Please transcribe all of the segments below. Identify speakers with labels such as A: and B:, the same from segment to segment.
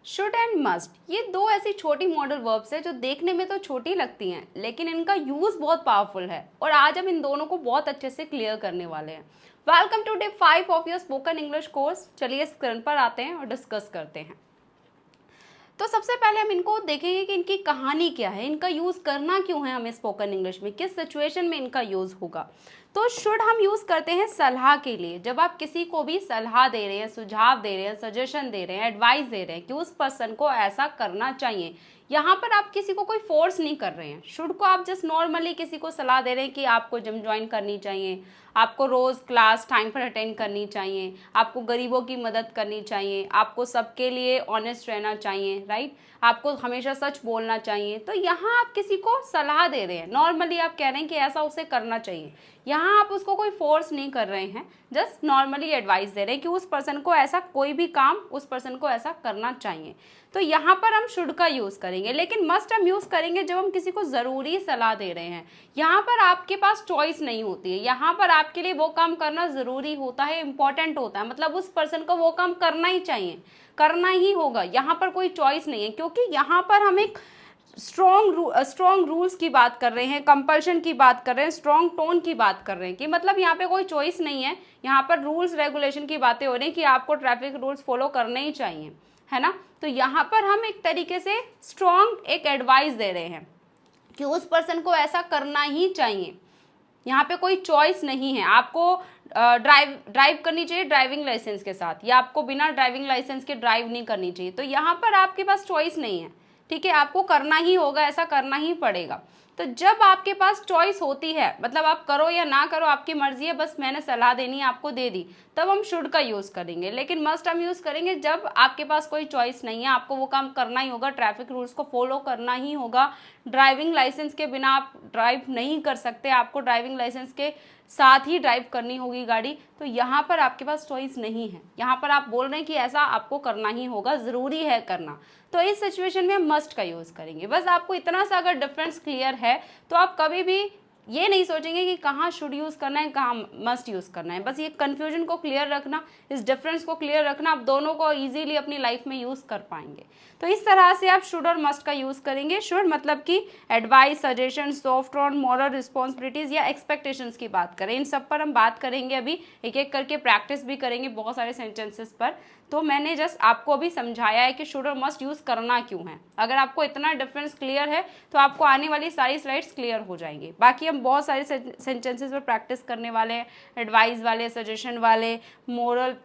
A: Should and must, ये दो ऐसी छोटी मॉडल वर्ब्स है जो देखने में तो छोटी लगती हैं लेकिन इनका यूज बहुत पावरफुल है और आज हम इन दोनों को बहुत अच्छे से क्लियर करने वाले हैं। Welcome to day 5 of your spoken English course. चलिए स्क्रीन पर आते हैं और डिस्कस करते हैं। तो सबसे पहले हम इनको देखेंगे कि इनकी कहानी क्या है, इनका यूज़ करना क्यों है हमें स्पोकन इंग्लिश में, किस सिचुएशन में इनका यूज़ होगा। तो शुड हम यूज़ करते हैं सलाह के लिए। जब आप किसी को भी सलाह दे रहे हैं, सुझाव दे रहे हैं, सजेशन दे रहे हैं, एडवाइस दे रहे हैं कि उस पर्सन को ऐसा करना चाहिए, यहाँ पर आप किसी को कोई फोर्स नहीं कर रहे हैं। शुड को आप जस्ट नॉर्मली किसी को सलाह दे रहे हैं कि आपको जिम ज्वाइन करनी चाहिए, आपको रोज़ क्लास टाइम पर अटेंड करनी चाहिए, आपको गरीबों की मदद करनी चाहिए, आपको सबके लिए ऑनेस्ट रहना चाहिए, राइट, आपको हमेशा सच बोलना चाहिए। तो यहाँ आप किसी को सलाह दे रहे हैं, नॉर्मली आप कह रहे हैं कि ऐसा उसे करना चाहिए। यहाँ आप उसको कोई फोर्स नहीं कर रहे हैं, जस्ट नॉर्मली एडवाइस दे रहे हैं कि उस पर्सन को ऐसा कोई भी काम उस पर्सन को ऐसा करना चाहिए। तो यहाँ पर हम शुड का यूज़ करेंगे, लेकिन मस्ट हम यूज़ करेंगे जब हम किसी को ज़रूरी सलाह दे रहे हैं। यहाँ पर आपके पास चॉइस नहीं होती है, यहाँ पर आपके लिए वो काम करना ज़रूरी होता है, इम्पॉर्टेंट होता है, मतलब उस पर्सन को वो काम करना ही चाहिए, करना ही होगा। यहाँ पर कोई चॉइस नहीं है, क्योंकि यहाँ पर हम एक स्ट्रॉन्ग रूल्स की बात कर रहे हैं, कंपल्शन की बात कर रहे हैं, स्ट्रॉन्ग टोन की बात कर रहे हैं कि मतलब यहाँ पे कोई चॉइस नहीं है। यहाँ पर रूल्स रेगुलेशन की बातें हो रही हैं कि आपको ट्रैफिक रूल्स फॉलो करने ही चाहिए, है ना। तो यहाँ पर हम एक तरीके से स्ट्रॉन्ग एक एडवाइस दे रहे हैं कि उस पर्सन को ऐसा करना ही चाहिए। यहाँ पे कोई चॉइस नहीं है, आपको ड्राइव करनी चाहिए ड्राइविंग लाइसेंस के साथ, या आपको बिना ड्राइविंग लाइसेंस के ड्राइव नहीं करनी चाहिए। तो यहाँ पर आपके पास चॉइस नहीं है, ठीक है, आपको करना ही होगा, ऐसा करना ही पड़ेगा। तो जब आपके पास चॉइस होती है, मतलब आप करो या ना करो आपकी मर्जी है, बस मैंने सलाह देनी है आपको दे दी, तब हम शुड का यूज़ करेंगे। लेकिन मस्ट हम यूज़ करेंगे जब आपके पास कोई चॉइस नहीं है, आपको वो काम करना ही होगा, ट्रैफिक रूल्स को फॉलो करना ही होगा, ड्राइविंग लाइसेंस के बिना आप ड्राइव नहीं कर सकते, आपको ड्राइविंग लाइसेंस के साथ ही ड्राइव करनी होगी गाड़ी। तो यहाँ पर आपके पास चॉइस नहीं है, यहाँ पर आप बोल रहे हैं कि ऐसा आपको करना ही होगा, ज़रूरी है करना। तो इस सिचुएशन में हम मस्ट का यूज़ करेंगे। बस आपको इतना सा अगर डिफरेंस क्लियर है तो आप कभी भी ये नहीं सोचेंगे कि कहाँ शुड यूज़ करना है, कहाँ मस्ट यूज़ करना है। बस ये कन्फ्यूजन को क्लियर रखना, इस डिफरेंस को क्लियर रखना, आप दोनों को ईजिली अपनी लाइफ में यूज़ कर पाएंगे। तो इस तरह से आप शुड और मस्ट का यूज़ करेंगे। शुड मतलब कि advice, suggestion, soft on moral responsibilities या एक्सपेक्टेशंस की बात करें, इन सब पर हम बात करेंगे। अभी एक एक करके प्रैक्टिस भी करेंगे बहुत सारे सेंटेंसेस पर। तो मैंने जस्ट आपको अभी समझाया है कि शुड और मस्ट यूज़ करना क्यों है। अगर आपको इतना डिफरेंस क्लियर है तो आपको आने वाली सारी स्लाइड्स क्लियर हो जाएंगी। बाकी हम बहुत सारे सेंटेंसेस पर प्रैक्टिस करने वाले हैं, एडवाइस वाले, सजेशन वाले, मोरल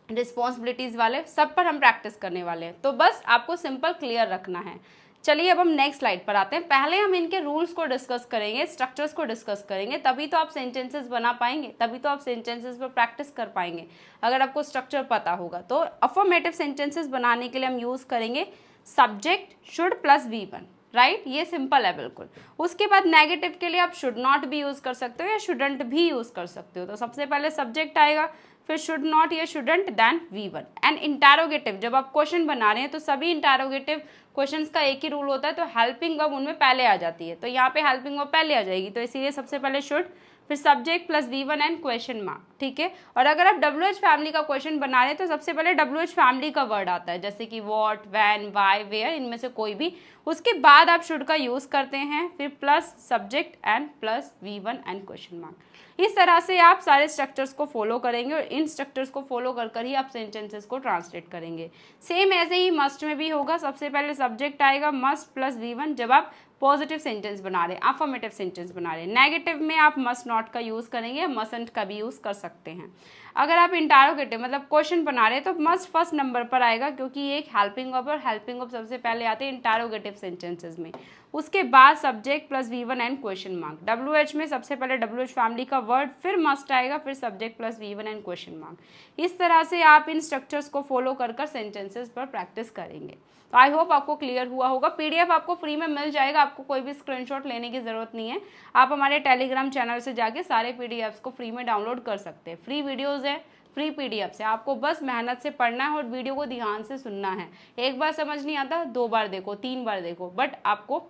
A: रिस्पॉन्सिबिलिटीज़ वाले, सब पर हम प्रैक्टिस करने वाले हैं। तो बस आपको सिंपल क्लियर रखना है। चलिए अब हम नेक्स्ट स्लाइड पर आते हैं। पहले हम इनके रूल्स को डिस्कस करेंगे, स्ट्रक्चर्स को डिस्कस करेंगे, तभी तो आप सेंटेंसेस बना पाएंगे, तभी तो आप सेंटेंसेस पर प्रैक्टिस कर पाएंगे अगर आपको स्ट्रक्चर पता होगा। तो अफर्मेटिव सेंटेंसेस बनाने के लिए हम यूज़ करेंगे subject should plus V1, right, ये सिंपल है बिल्कुल। उसके बाद नेगेटिव के लिए आप शुड नॉट भी यूज़ कर सकते हो या शुडंट भी यूज़ कर सकते हो। तो सबसे पहले सब्जेक्ट आएगा, फिर शुड नॉट या shouldn't, then V1। And interrogative, जब आप क्वेश्चन बना रहे हैं तो सभी इंटरोगेटिव क्वेश्चंस का एक ही रूल होता है, तो हेल्पिंग वर्ब उनमें पहले आ जाती है। तो यहाँ पे हेल्पिंग वर्ब पहले आ जाएगी, तो इसीलिए सबसे पहले शुड, फिर subject plus V1 and question mark, ठीक है। और अगर आप WH फैमिली का क्वेश्चन बना रहे हैं तो सबसे पहले WH फैमिली का वर्ड आता है, जैसे कि व्हाट, व्हेन, व्हाई, वेयर, इनमें से कोई भी। उसके बाद आप शुड का यूज़ करते हैं, फिर plus subject and plus V1 and question mark. इस तरह से आप सारे स्ट्रक्चर्स को फॉलो करेंगे और इन स्ट्रक्चर्स को फॉलो कर ही आप सेंटेंसेस को ट्रांसलेट करेंगे। सेम ऐसे ही मस्ट में भी होगा, सबसे पहले सब्जेक्ट आएगा मस्ट प्लस V1 जब आप पॉजिटिव सेंटेंस बना रहे हैं, अफर्मेटिव सेंटेंस बना रहे हैं। नेगेटिव में आप मस्ट नॉट का यूज़ करेंगे, मस्टंट का भी यूज़ कर सकते हैं। अगर आप इंटरोगेटिव मतलब क्वेश्चन बना रहे हैं तो मस्ट फर्स्ट नंबर पर आएगा, क्योंकि ये एक हेल्पिंग वर्ब और हेल्पिंग वर्ब सबसे पहले आते हैं इंटरोगेटिव सेंटेंसेस में। उसके बाद subject plus V1 and question mark. WH में सबसे पहले WH फैमिली का वर्ड, फिर मस्ट आएगा, फिर subject plus V1 and question mark. इस तरह से आप इन स्ट्रक्चर्स को फॉलो कर सेंटेंसेस पर प्रैक्टिस करेंगे। तो आई होप आपको क्लियर हुआ होगा। PDF आपको फ्री में मिल जाएगा, आपको कोई भी स्क्रीनशॉट लेने की ज़रूरत नहीं है। आप हमारे टेलीग्राम चैनल से जाके सारे PDFs को फ्री में डाउनलोड कर सकते हैं। फ्री वीडियोज़ है, फ्री PDF से, आपको बस मेहनत से पढ़ना है और वीडियो को ध्यान से सुनना है। एक बार समझ नहीं आता 2 बार देखो, 3 बार देखो, बट आपको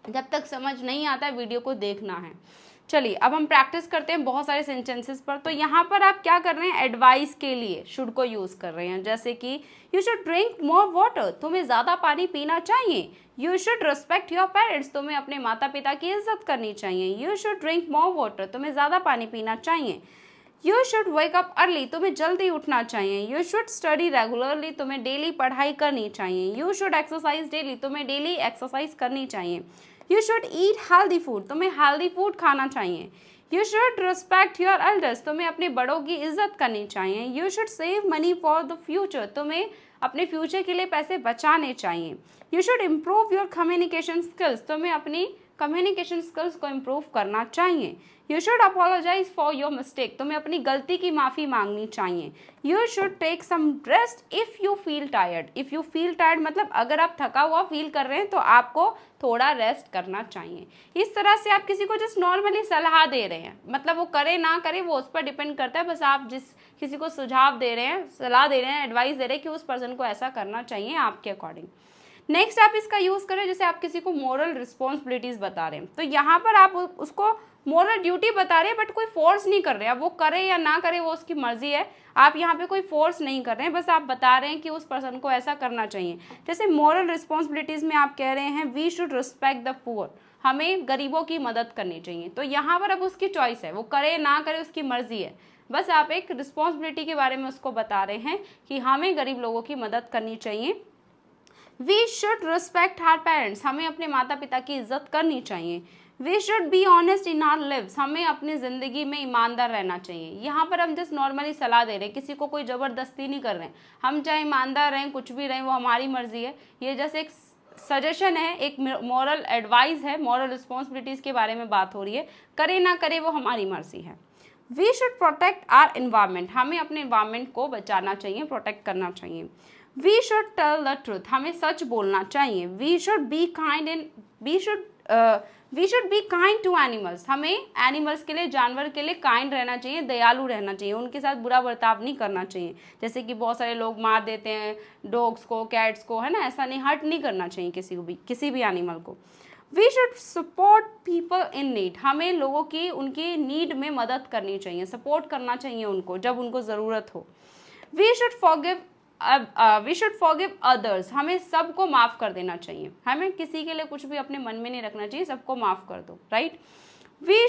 A: जब तक समझ नहीं आता वीडियो को देखना है। चलिए अब हम प्रैक्टिस करते हैं बहुत सारे सेंटेंसेस पर। तो यहाँ पर आप क्या कर रहे हैं, एडवाइस के लिए शुड को यूज कर रहे हैं, जैसे कि you should drink more water, तुम्हें ज्यादा पानी पीना चाहिए। You should respect your parents, तुम्हें अपने माता पिता की इज्जत करनी चाहिए। You should drink more water, तुम्हें ज्यादा पानी पीना चाहिए। You should wake up early, तुम्हें जल्दी उठना चाहिए। यू शुड स्टडी रेगुलरली, तुम्हें डेली पढ़ाई करनी चाहिए। यू शुड एक्सरसाइज डेली, तुम्हें डेली एक्सरसाइज करनी चाहिए। You should eat healthy food, तुम्हें हेल्दी फूड खाना चाहिए। You should respect your elders, तुम्हें अपने बड़ों की इज्जत करनी चाहिए। You should save money for the future, तुम्हें अपने फ्यूचर के लिए पैसे बचाने चाहिए। You should improve your communication skills, तुम्हें अपनी कम्युनिकेशन स्किल्स को इम्प्रूव करना चाहिए। You should apologise for your mistake, तुम्हें अपनी गलती की माफ़ी मांगनी चाहिए। You should take some rest if you feel tired, if you feel tired मतलब अगर आप थका हुआ फील कर रहे हैं तो आपको थोड़ा रेस्ट करना चाहिए। इस तरह से आप किसी को जस्ट नॉर्मली सलाह दे रहे हैं, मतलब वो करे ना करे वो उस पर डिपेंड करता है, बस आप जिस किसी को सुझाव दे रहे हैं, सलाह दे रहे हैं, एडवाइस दे रहे हैं कि उस पर्सन को ऐसा करना चाहिए आपके अकॉर्डिंग। नेक्स्ट आप इसका यूज़ करें जैसे आप किसी को मोरल रिस्पॉन्सिबिलिटीज़ बता रहे हैं, तो यहाँ पर आप उसको मोरल ड्यूटी बता रहे हैं बट कोई फोर्स नहीं कर रहे हैं। अब वो करे या ना करे वो उसकी मर्जी है, आप यहाँ पे कोई फोर्स नहीं कर रहे हैं, बस आप बता रहे हैं कि उस पर्सन को ऐसा करना चाहिए। जैसे मोरल रिस्पॉन्सिबिलिटीज़ में आप कह रहे हैं we should respect the poor, हमें गरीबों की मदद करनी चाहिए। तो यहाँ पर अब उसकी चॉइस है, वो करे ना करे उसकी मर्जी है, बस आप एक रिस्पॉन्सिबिलिटी के बारे में उसको बता रहे हैं कि हमें गरीब लोगों की मदद करनी चाहिए। We should respect our parents, हमें अपने माता पिता की इज्जत करनी चाहिए। We should be honest in our lives, हमें अपनी ज़िंदगी में ईमानदार रहना चाहिए। यहाँ पर हम जस्ट नॉर्मली सलाह दे रहे हैं, किसी को कोई ज़बरदस्ती नहीं कर रहे हैं, हम चाहे ईमानदार रहें कुछ भी रहें वो हमारी मर्जी है। ये जैसे एक सजेशन है, एक मॉरल एडवाइस है, मॉरल रिस्पॉन्सिबिलिटीज़ के बारे में बात हो रही है, करे ना करे वो हमारी मर्जी है। We should protect our environment, हमें अपने इन्वायरमेंट को बचाना चाहिए, प्रोटेक्ट करना चाहिए। We should tell the truth, हमें सच बोलना चाहिए। We should be kind in we should be kind to animals, हमें एनिमल्स के लिए, जानवर के लिए काइंड रहना चाहिए, दयालु रहना चाहिए, उनके साथ बुरा बर्ताव नहीं करना चाहिए। जैसे कि बहुत सारे लोग मार देते हैं डॉग्स को, कैट्स को, है ना, ऐसा नहीं, हर्ट नहीं करना चाहिए किसी भी एनिमल को। We should support people in need, हमें लोगों की उनकी नीड में मदद करनी चाहिए, सपोर्ट करना चाहिए उनको जब उनको ज़रूरत हो। वी शुड फॉरगिव अदर्स, हमें सबको माफ़ कर देना चाहिए, हमें किसी के लिए कुछ भी अपने मन में नहीं रखना चाहिए, सबको माफ़ कर दो, right. We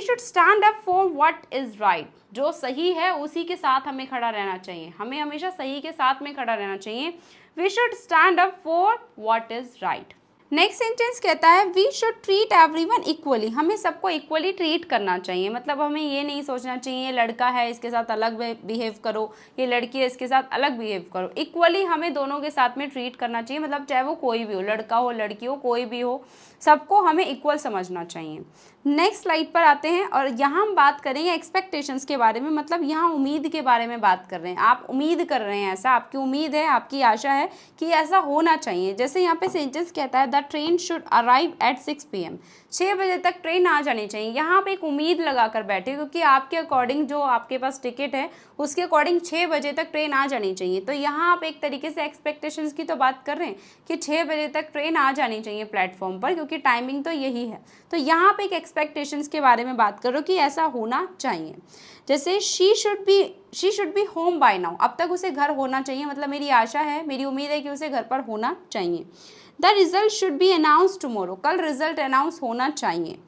A: should stand up for what is right, जो सही है उसी के साथ हमें खड़ा रहना चाहिए, हमें हमेशा सही के साथ में खड़ा रहना चाहिए। We should stand up for what is right. Next sentence कहता है we should treat everyone equally, हमें सबको इक्वली ट्रीट करना चाहिए, मतलब हमें ये नहीं सोचना चाहिए ये लड़का है इसके साथ अलग बिहेव करो, ये लड़की है इसके साथ अलग बिहेव करो। इक्वली हमें दोनों के साथ में ट्रीट करना चाहिए, मतलब चाहे वो कोई भी हो, लड़का हो लड़की हो कोई भी हो, सबको हमें इक्वल समझना चाहिए। नेक्स्ट स्लाइड पर आते हैं और यहाँ हम बात करेंगे एक्सपेक्टेशंस के बारे में, मतलब यहाँ उम्मीद के बारे में बात कर रहे हैं। आप उम्मीद कर रहे हैं, ऐसा आपकी उम्मीद है, आपकी आशा है कि ऐसा होना चाहिए। जैसे यहाँ पे सेंटेंस कहता है the train should arrive at 6 PM, 6 बजे तक ट्रेन आ जानी चाहिए। यहाँ पे एक उम्मीद लगा कर बैठे, क्योंकि आपके अकॉर्डिंग जो आपके पास टिकट है उसके अकॉर्डिंग 6 बजे तक ट्रेन आ जानी चाहिए। तो यहाँ आप एक तरीके से एक्सपेक्टेशंस की तो बात कर रहे हैं कि 6 बजे तक ट्रेन आ जानी चाहिए प्लेटफॉर्म पर, क्योंकि टाइमिंग तो यही है। तो यहाँ पे एक एक्सपेक्टेशंस के बारे में बात करो कि ऐसा होना चाहिए। जैसे she should be home by now, अब तक उसे घर होना चाहिए, मतलब मेरी आशा है, मेरी उम्मीद है कि उसे घर पर होना चाहिए। The result should be announce tomorrow, कल रिजल्ट अनाउंस होना चाहिए।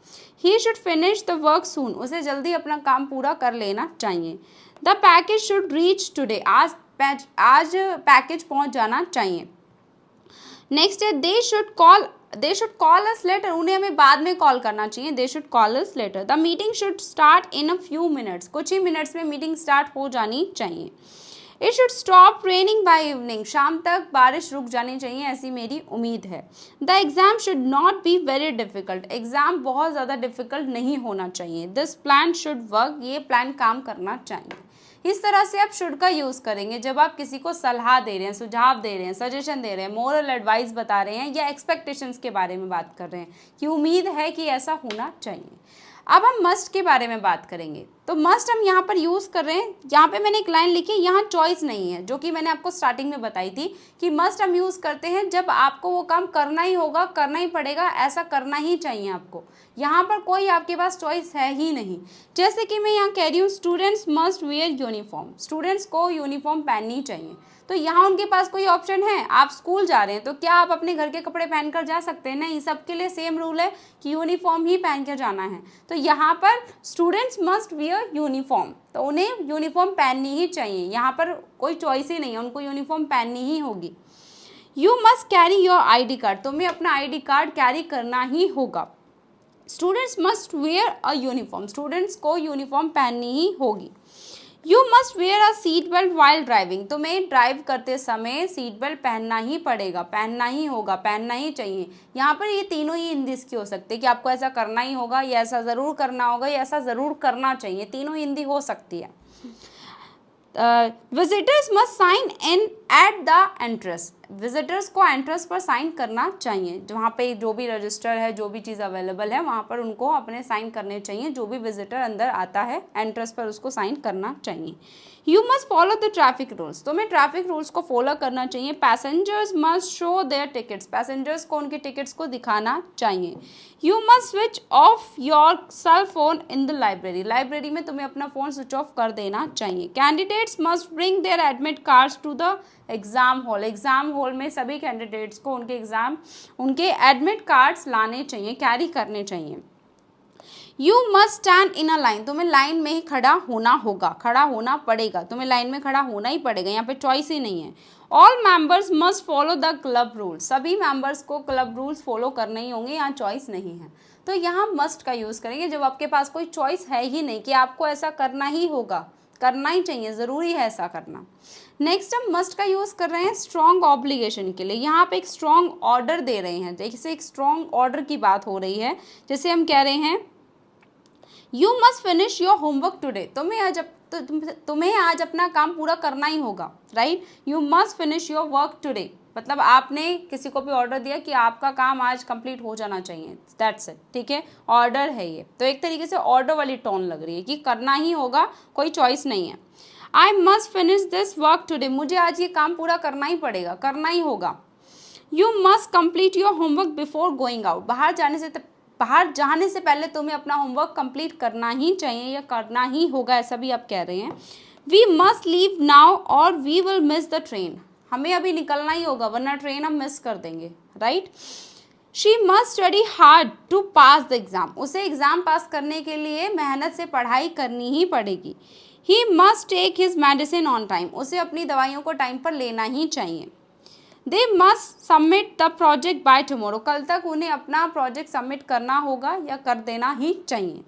A: He should finish the work soon, उसे जल्दी अपना काम पूरा कर लेना चाहिए। The package should reach today, आज पैकेज पहुंच जाना चाहिए। नेक्स्ट है they should call us later, उन्हें हमें बाद में कॉल करना चाहिए। They should call us later. The meeting should start in a few minutes, कुछ ही मिनट्स में मीटिंग स्टार्ट हो जानी चाहिए। It should stop raining by evening, शाम तक बारिश रुक जानी चाहिए, ऐसी मेरी उम्मीद है। The exam should not be very difficult, exam बहुत ज़्यादा डिफिकल्ट नहीं होना चाहिए। दिस प्लान शुड वर्क, ये प्लान काम करना चाहिए। इस तरह से आप शुड का यूज़ करेंगे जब आप किसी को सलाह दे रहे हैं, सुझाव दे रहे हैं, सजेशन दे रहे हैं, मोरल एडवाइस बता रहे हैं, या एक्सपेक्टेशंस के बारे में बात कर रहे हैं कि उम्मीद है कि ऐसा होना चाहिए। अब हम मस्ट के बारे में बात करेंगे। तो मस्ट हम यहाँ पर यूज़ कर रहे हैं, यहाँ पे मैंने एक लाइन लिखी, यहाँ चॉइस नहीं है, जो कि मैंने आपको स्टार्टिंग में बताई थी कि मस्ट हम यूज़ करते हैं जब आपको वो काम करना ही होगा, करना ही पड़ेगा, ऐसा करना ही चाहिए आपको। यहाँ पर कोई आपके पास चॉइस है ही नहीं। जैसे कि मैं यहाँ कह रही हूँ students must where uniform, students को यूनिफॉर्म पहननी चाहिए। तो यहाँ उनके पास कोई ऑप्शन है? आप स्कूल जा रहे हैं तो क्या आप अपने घर के कपड़े पहनकर जा सकते हैं? नहीं, सबके लिए सेम रूल है कि यूनिफॉर्म ही पहन कर जाना है। तो यहाँ पर स्टूडेंट्स मस्ट वियर यूनिफॉर्म, तो उन्हें यूनिफॉर्म पहननी ही चाहिए, यहाँ पर कोई चॉइस ही नहीं है, उनको यूनिफॉर्म पहननी ही होगी। You must carry your ID card, तुम्हें अपना ID कार्ड कैरी करना ही होगा। Students must where a uniform, students को यूनिफॉर्म पहननी ही होगी। You must where a seat belt while driving, तुम्हें ड्राइव करते समय सीट बेल्ट पहनना ही पड़ेगा, पहनना ही होगा, पहनना ही चाहिए। यहाँ पर ये तीनों ही हिंदी की हो सकती है कि आपको ऐसा करना ही होगा, या ऐसा ज़रूर करना होगा, या ऐसा ज़रूर करना चाहिए, तीनों हिंदी हो सकती है। Visitors must sign in at the entrance, visitors को एंट्रेंस पर साइन करना चाहिए, वहाँ पे जो भी रजिस्टर है, जो भी चीज़ अवेलेबल है वहाँ पर उनको अपने साइन करने चाहिए। जो भी विजिटर अंदर आता है एंट्रेंस पर उसको साइन करना चाहिए। You must follow the traffic rules, तुम्हें ट्रैफिक रूल्स को फॉलो करना चाहिए। Passengers must show their tickets, passengers को उनके टिकट्स को दिखाना चाहिए। You must switch off your cell phone in the library, library में तुम्हें अपना फ़ोन स्विच ऑफ कर देना चाहिए। Candidates must bring their admit cards to the exam hall, exam hall में सभी कैंडिडेट्स को उनके एडमिट कार्ड्स लाने चाहिए, कैरी करने चाहिए। You must stand in a line, तुम्हें लाइन में ही खड़ा होना होगा, खड़ा होना पड़ेगा, तुम्हें लाइन में खड़ा होना ही पड़ेगा, यहाँ पे चॉइस ही नहीं है। All members must follow the club rules, सभी मेंबर्स को क्लब रूल्स फॉलो करने ही होंगे, यहाँ चॉइस नहीं है। तो यहाँ मस्ट का यूज़ करेंगे जब आपके पास कोई चॉइस है ही नहीं कि आपको ऐसा करना ही होगा, करना ही चाहिए, ज़रूरी है ऐसा करना। नेक्स्ट हम मस्ट का यूज़ कर रहे हैं स्ट्रॉन्ग ऑब्लिगेशन के लिए। यहाँ पे एक स्ट्रॉन्ग ऑर्डर दे रहे हैं, जैसे एक स्ट्रॉन्ग ऑर्डर की बात हो रही है, जैसे हम कह रहे हैं you must finish your homework today, तुम्हें आज अपना काम पूरा करना ही होगा, right. You must finish your work today, मतलब आपने किसी को भी ऑर्डर दिया कि आपका काम आज कंप्लीट हो जाना चाहिए, दैट्स इट, ठीक है, ऑर्डर है ये। तो एक तरीके से ऑर्डर वाली टोन लग रही है कि करना ही होगा, कोई चॉइस नहीं है। I must finish this work today, मुझे आज ये काम पूरा करना ही पड़ेगा, करना ही होगा। You must complete your homework before going out, बाहर जाने से पहले तुम्हें अपना होमवर्क कंप्लीट करना ही चाहिए या करना ही होगा, ऐसा भी आप कह रहे हैं। वी मस्ट लीव नाउ और we will miss the train, हमें अभी निकलना ही होगा वरना ट्रेन हम मिस कर देंगे, right. She must study hard to pass the exam, उसे एग्ज़ाम पास करने के लिए मेहनत से पढ़ाई करनी ही पड़ेगी। He must take his medicine on time, उसे अपनी दवाइयों को टाइम पर लेना ही चाहिए। They must submit the project by tomorrow, कल तक उन्हें अपना प्रोजेक्ट सबमिट करना होगा या कर देना ही चाहिए।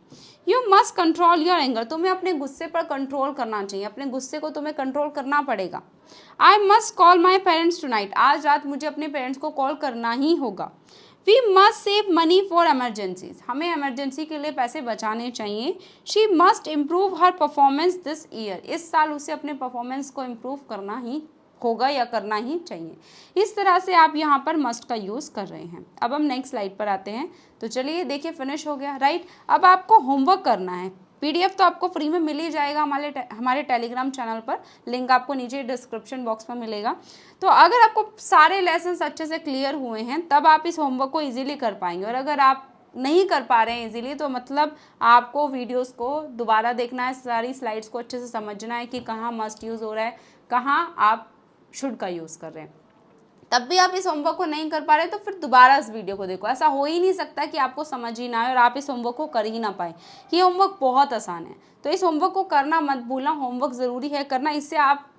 A: You must control your anger, तुम्हें अपने गुस्से पर कंट्रोल करना चाहिए, अपने गुस्से को तुम्हें कंट्रोल करना पड़ेगा। I must call my parents tonight, आज रात मुझे अपने पेरेंट्स को कॉल करना ही होगा। We must save money for emergencies, हमें एमरजेंसी के लिए पैसे बचाने चाहिए। She must improve her performance this year, इस साल उसे अपने परफॉर्मेंस को इम्प्रूव करना ही होगा या करना ही चाहिए। इस तरह से आप यहाँ पर मस्ट का यूज़ कर रहे हैं। अब हम नेक्स्ट स्लाइड पर आते हैं। तो चलिए देखिए फिनिश हो गया, राइट। अब आपको होमवर्क करना है। PDF तो आपको फ्री में मिल ही जाएगा हमारे टेलीग्राम चैनल पर, लिंक आपको नीचे डिस्क्रिप्शन बॉक्स में मिलेगा। तो अगर आपको सारे लेसन्स अच्छे से क्लियर हुए हैं तब आप इस होमवर्क को ईजिली कर पाएंगे, और अगर आप नहीं कर पा रहे हैं इजीली तो मतलब आपको वीडियोस को दोबारा देखना है, सारी स्लाइड्स को अच्छे से समझना है कि कहाँ मस्ट यूज़ हो रहा है, कहाँ आप शुड का यूज़ कर रहे हैं। तब भी आप इस होमवर्क को नहीं कर पा रहे तो फिर दोबारा इस वीडियो को देखो। ऐसा हो ही नहीं सकता कि आपको समझ ही ना आए और आप इस होमवर्क को कर ही ना पाए। ये होमवर्क बहुत आसान है, तो इस होमवर्क को करना मत भूलना, होमवर्क ज़रूरी है करना। इससे आप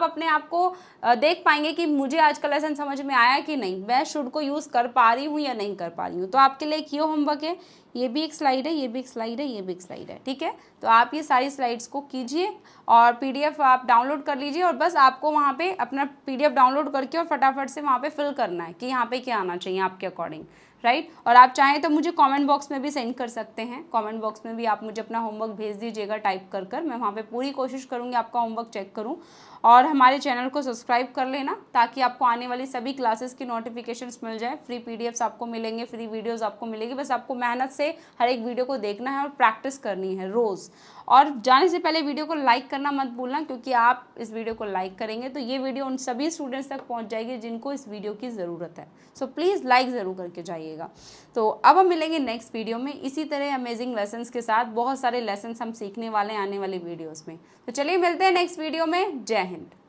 A: अपने आप को देख पाएंगे कि मुझे आज का लेसन समझ में आया कि नहीं, मैं शुड को यूज़ कर पा रही हूँ या नहीं कर पा रही हूँ। तो आपके लिए ये होमवर्क है, ये भी एक स्लाइड है, ये भी एक स्लाइड है, ये भी एक स्लाइड है, ठीक है। तो आप ये सारी स्लाइड्स को कीजिए और PDF आप डाउनलोड कर लीजिए, और बस आपको वहाँ पे अपना PDF डाउनलोड करके और फटाफट से वहाँ पे फिल करना है कि यहाँ पे क्या आना चाहिए आपके अकॉर्डिंग, राइट। और आप चाहें तो मुझे कमेंट बॉक्स में भी सेंड कर सकते हैं, कमेंट बॉक्स में भी आप मुझे अपना होमवर्क भेज दीजिएगा टाइप कर मैं वहाँ पे पूरी कोशिश करूँगी आपका होमवर्क चेक करूँ। और हमारे चैनल को सब्सक्राइब कर लेना ताकि आपको आने वाली सभी क्लासेस की नोटिफिकेशंस मिल जाए। फ्री पीडीएफ्स आपको मिलेंगे, फ्री वीडियोस आपको मिलेगी। बस आपको मेहनत से हर एक वीडियो को देखना है और प्रैक्टिस करनी है रोज़। और जाने से पहले वीडियो को लाइक करना मत भूलना, क्योंकि आप इस वीडियो को लाइक करेंगे तो ये वीडियो उन सभी स्टूडेंट्स तक पहुंच जाएगी जिनको इस वीडियो की ज़रूरत है। सो प्लीज़ लाइक ज़रूर करके जाइएगा। तो अब हम मिलेंगे नेक्स्ट वीडियो में इसी तरह अमेजिंग लेसन्स के साथ। बहुत सारे लेसन्स हम सीखने वाले हैं आने वाली वीडियोज़ में। तो चलिए मिलते हैं नेक्स्ट वीडियो में। जय हिंद।